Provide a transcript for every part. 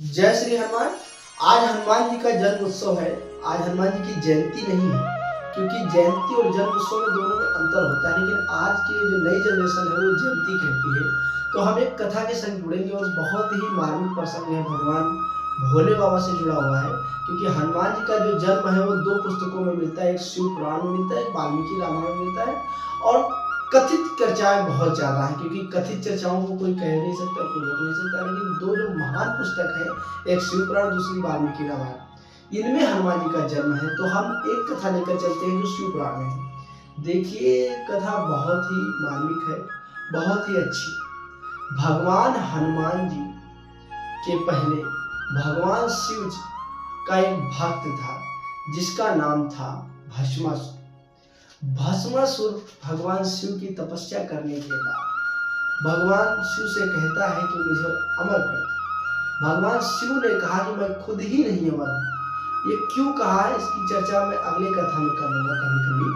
जय श्री हनुमान। आज हनुमान जी का जन्म उत्सव है। आज हनुमान जी की जयंती नहीं है, क्योंकि जयंती और जन्म उत्सव में दोनों में अंतर होता है। लेकिन आज की जो नई जनरेशन है वो जयंती कहती है। तो हम एक कथा के संग जुड़ेंगे और बहुत ही मार्मिक प्रसंग है, भगवान भोले बाबा से जुड़ा हुआ है। क्योंकि हनुमान जी का जो जन्म है वो दो पुस्तकों में मिलता है, एक शिव पुराण में मिलता है, एक वाल्मीकि रामायण में मिलता है। और कथित चर्चाएं बहुत ज्यादा है, क्योंकि कथित चर्चाओं को कोई कह नहीं सकता, कोई रोक नहीं सकता। लेकिन दो जो महान पुस्तक है, एक शिव पुराण, दूसरी वाल्मीकि रामायण, इनमें हनुमान जी का जन्म है। तो हम एक कथा लेकर चलते हैं जो शिव पुराण में है। देखिए, कथा बहुत ही मार्मिक है, बहुत ही अच्छी। भगवान हनुमान जी के पहले भगवान शिव का एक भक्त था, जिसका नाम था भस्मासुर। भस्मासुर भगवान शिव की तपस्या करने के बाद भगवान शिव से कहता है कि मुझे अमर कर दो। भगवान शिव ने कहा कि मैं खुद ही नहीं अमर हूं। ये क्यों कहा है, इसकी चर्चा मैं अगले कथा में कर लूंगा कभी कभी।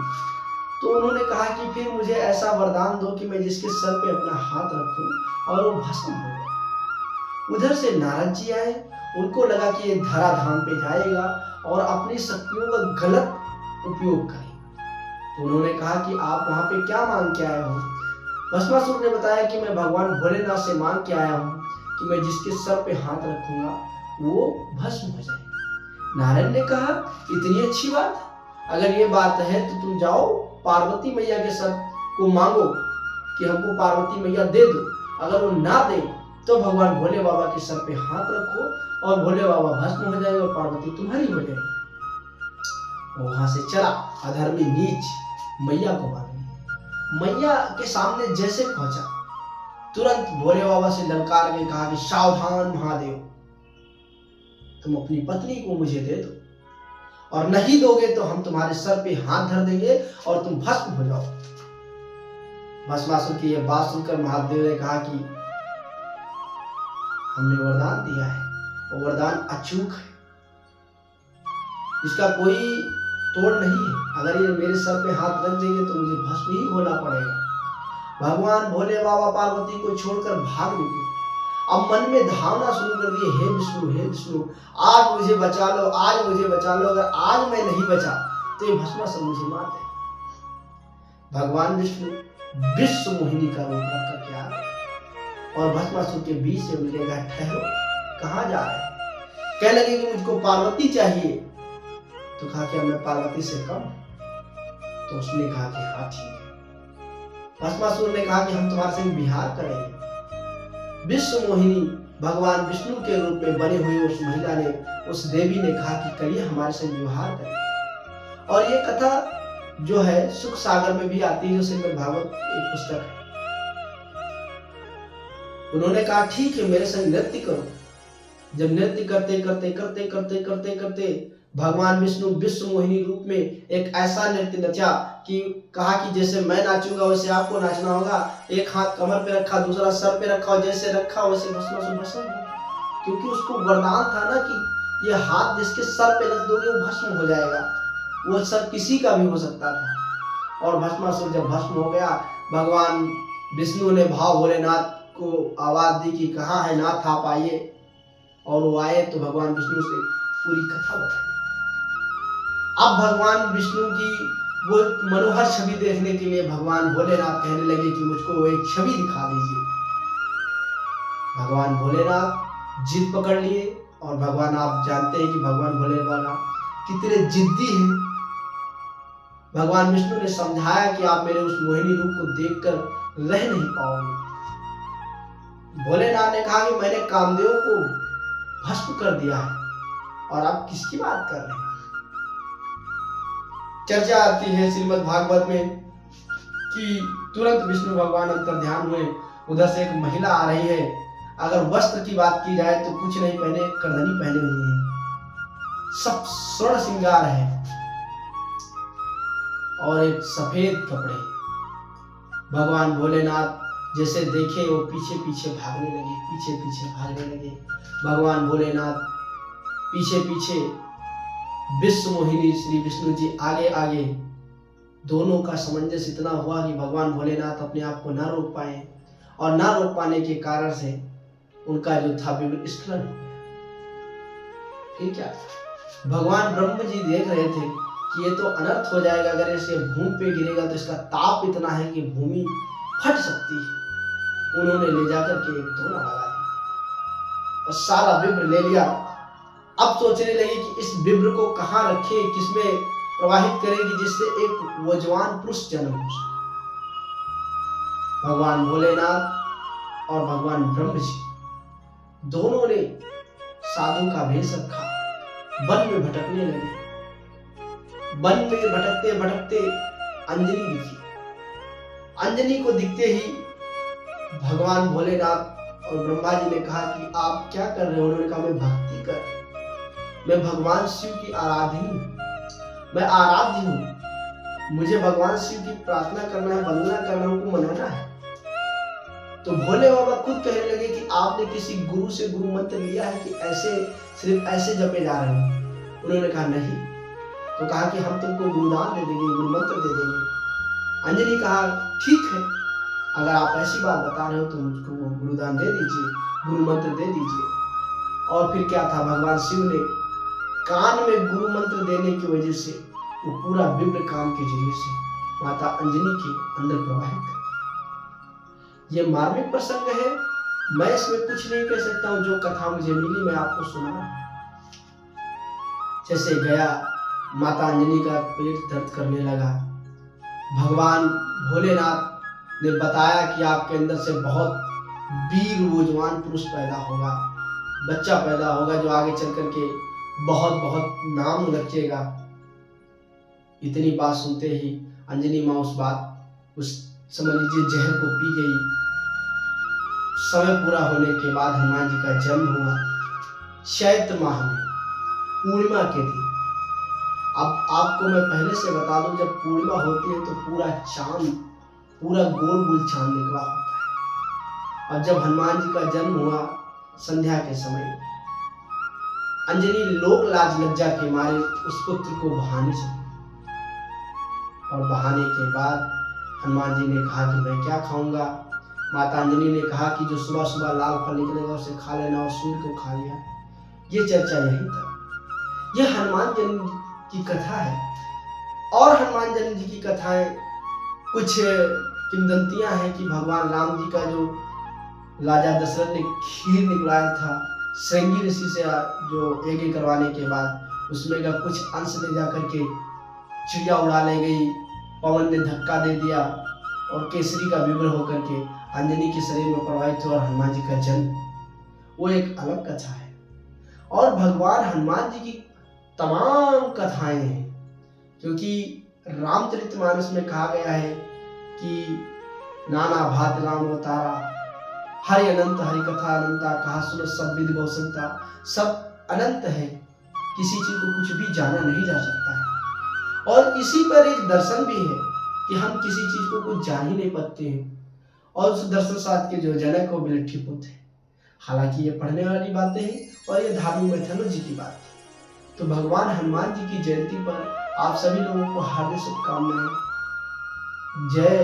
तो उन्होंने कहा कि फिर मुझे ऐसा वरदान दो कि मैं जिसके सर पे अपना हाथ रखूं और वो भस्म हो जाए। उधर से नारद जी आए, उनको लगा कि ये धराधाम पे जाएगा और अपनी शक्तियों का गलत उपयोग करेगा। तो उन्होंने कहा कि आप वहां पे क्या मांग के आए हो। भस्मासुर ने बताया कि मैं भगवान भोलेनाथ से मांग के आया हूँ कि मैं जिसके सर पे हाथ रखूंगा वो भस्म हो जाएगा। नारायण ने कहा, इतनी अच्छी बात, अगर ये बात है तो तुम जाओ पार्वती मैया के सर को मांगो कि हमको पार्वती मैया दे दो। अगर वो ना दे तो भगवान भोले बाबा के सर पे हाथ रखो और भोले बाबा भस्म हो जाएगा और पार्वती तुम्हारी हो जाएगी। वहां से चला अधर्मी नीच मैया को मारने। मैया के सामने जैसे पहुंचा, तुरंत भोले बाबा से ललकार के कहा कि सावधान महादेव, तुम अपनी पत्नी को मुझे दे दो, और नहीं दोगे तो हम तुम्हारे सर पे हाथ धर देंगे और तुम भस्म हो जाओ। भस्मासुर की यह बात सुनकर महादेव ने कहा कि हमने वरदान दिया है, वो वरदान अचूक है, इसका कोई तोड़ नहीं है। अगर ये मेरे सर पे हाथ रख देंगे तो मुझे भस्म ही होना पड़ेगा। भगवान भोले बाबा पार्वती को छोड़कर भाग निकले। अब मन में धावना शुरू कर दिए, हे विष्णु, हे विष्णु, आज मुझे बचा लो, आज मुझे बचा लो। अगर आज मैं नहीं बचा तो ये भस्मासुर मुझे मार दे। भगवान विष्णु विश्व मोहिनी का रूप रख कर के आ और भस्मासुर के बीच से मिलेगा, ठहरो, कहाँ जा रहे? कहने लगे कि मुझको पार्वती चाहिए। तो कहा कि मैं पार्वती से कम? तो उसने कहा कि हाँ ठीक है। भस्मासुर ने कहा कि हम तुम्हारे संग विहार करेंगे। विश्व मोहिनी भगवान विष्णु के रूप में बने हुए उस महिला ने, उस देवी ने कहा कि करिए, हमारे संग विहार करें। और ये कथा जो है सुख सागर में भी आती है, जो श्रीमद् भागवत एक पुस्तक है। उन्होंने कहा ठीक है, मेरे संग नृत्य करो। जब नृत्य करते करते करते करते करते करते भगवान विष्णु विश्व मोहिनी रूप में एक ऐसा नृत्य नचा कि कहा कि जैसे मैं नाचूंगा वैसे आपको नाचना होगा। एक हाथ कमर पे रखा, दूसरा सर पे रखा, और जैसे रखा वैसे भस्मासुर भस्म हो। क्योंकि उसको वरदान था ना कि ये हाथ जिसके सर पे रख दोगे वो भस्म हो जाएगा। वो सर किसी का भी हो सकता था। और भस्मासुर जब भस्म हो गया, भगवान विष्णु ने भाव भोलेनाथ को आवाज दी कि कहाँ है नाथ, आप आइए। और वो आए तो भगवान विष्णु से पूरी कथा बताई। अब भगवान विष्णु की वो मनोहर छवि देखने के लिए भगवान भोलेनाथ कहने लगे कि मुझको एक छवि दिखा दीजिए। भगवान भोलेनाथ जिद पकड़ लिए। और भगवान, आप जानते हैं कि भगवान भोलेनाथ कितने जिद्दी हैं। भगवान विष्णु ने समझाया कि आप मेरे उस मोहिनी रूप को देखकर रह नहीं पाओगे। भोलेनाथ ने कहा कि मैंने कामदेव को भस्म कर दिया है और आप किसकी बात कर रहे हैं। चर्चा आती है श्रीमद् भागवत में कि तुरंत विष्णु भगवान अंतर ध्यान हुए। उधर से एक महिला आ रही है। अगर वस्त्र की बात की जाए तो कुछ नहीं पहने, करधनी पहने हुई है, सब स्वर्ण श्रृंगार है और एक सफेद कपड़े। भगवान भोलेनाथ जैसे देखे वो पीछे पीछे भागने लगे, पीछे पीछे भागने लगे। भगवान भोलेनाथ पीछे पीछे, विश्व मोहिनी श्री विष्णु जी आगे आगे। दोनों का सामंजस्य इतना हुआ कि भगवान भोलेनाथ अपने आप को ना रोक पाए, और ना रोक पाने के कारण से उनका जो था विस्खलन हो गया। ठीक है। भगवान ब्रह्म जी देख रहे थे कि ये तो अनर्थ हो जाएगा, अगर ऐसे भूमि पे गिरेगा तो इसका ताप इतना है कि भूमि फट सकती है। उन्होंने ले जाकर के एक धोना लगा दिया और सारा विप्र ले लिया। अब सोचने लगे कि इस विप्र को कहाँ रखें, किसमें प्रवाहित करेंगे जिससे एक वजवान पुरुष जन्म हो सके। भगवान भोलेनाथ और भगवान ब्रह्म जी दोनों ने साधु का भेष रखा, वन में भटकने लगे। वन में भटकते भटकते अंजनी दिखी। अंजनी को दिखते ही भगवान भोलेनाथ और ब्रह्मा जी ने कहा कि आप क्या कर रहे हो? उन्होंने कहा मैं भक्ति कर, मैं भगवान शिव की आराधनी हूँ, मैं आराध्य हूँ, मुझे भगवान शिव की प्रार्थना करना है, वंदना करना, उनको मनाना है। तो भोले बाबा खुद कहने लगे कि आपने किसी गुरु से गुरु मंत्र लिया है कि ऐसे सिर्फ ऐसे जपे जा रहे हैं? उन्होंने कहा नहीं। तो कहा कि हम तुमको गुरुदान दे देंगे, गुरु मंत्र दे देंगे। अंजनी कहा ठीक है, अगर आप ऐसी बात बता रहे हो तो मुझको वो गुरुदान दे दीजिए, गुरु मंत्र दे दीजिए। और फिर क्या था, भगवान शिव ने कान में गुरु मंत्र देने की वजह से वो पूरा विप्र कान के जरिए से माता अंजनी के अंदर प्रवाहित कर। ये मार्मिक प्रसंग है, मैं इसमें कुछ नहीं कह सकता हूँ। जो कथा मुझे मिली मैं आपको सुना। जैसे गया, माता अंजनी का पेट दर्द करने लगा। भगवान भोलेनाथ ने बताया कि आपके अंदर से बहुत वीर वोजवान पुरुष पैदा होगा, बच्चा पैदा होगा जो आगे चल करके बहुत बहुत नाम रखेगा। इतनी बात सुनते ही अंजनी माँ उस समझ लीजिए जहर को पी गई। समय पूरा होने के बाद हनुमान जी का जन्म हुआ चैत्र माह में, पूर्णिमा के दिन। अब आपको मैं पहले से बता दूं, जब पूर्णिमा होती है तो पूरा चांद, पूरा गोल गोल चांद निकला होता है। अब जब हनुमान जी का जन्म हुआ संध्या के समय, अंजनी लोक लाज लज्जा के मारे उस पुत्र को बहाने चली। और बहाने के बाद हनुमान जी ने कहा कि मैं क्या खाऊंगा। माता अंजनी ने कहा कि जो सुबह सुबह लाल फल निकलेगा उसे खा लेना, और सूर्य को खा लिया। ये चर्चा यही तक। यह हनुमान जन्म की कथा है। और हनुमान जन्म जी की कथाएं कुछ किंवदंतियां हैं कि भगवान राम जी का जो राजा दशरथ ने खीर निकलाया था श्रृंगी ऋषि से, जो यज्ञ करवाने के बाद उसमें का कुछ अंश ले जाकर के चिड़िया उड़ा ले गई, पवन ने धक्का दे दिया और केसरी का विवरण होकर के अंजनी के शरीर में प्रवाहित हुआ और हनुमान जी का जन्म, वो एक अलग कथा है। और भगवान हनुमान जी की तमाम कथाएं हैं, क्योंकि रामचरितमानस में कहा गया है कि नाना भात राम अवतारा, हरि अनंत हरि कथा अनंता, कहा सुनो सब विधि बहु संता। सब अनंत है, किसी चीज को कुछ भी जाना नहीं जा सकता है। और इसी पर एक दर्शन भी है कि हम किसी चीज को कुछ जान ही नहीं पाते हैं। और उस दर्शन शास्त्र के जो जनक हो बिलट्ठी पुत्र है। हालांकि ये पढ़ने वाली बातें हैं और ये धार्मिक मैथोलॉजी की बात है। तो भगवान हनुमान जी की जयंती पर आप सभी लोगों को हार्दिक शुभकामनाएं। जय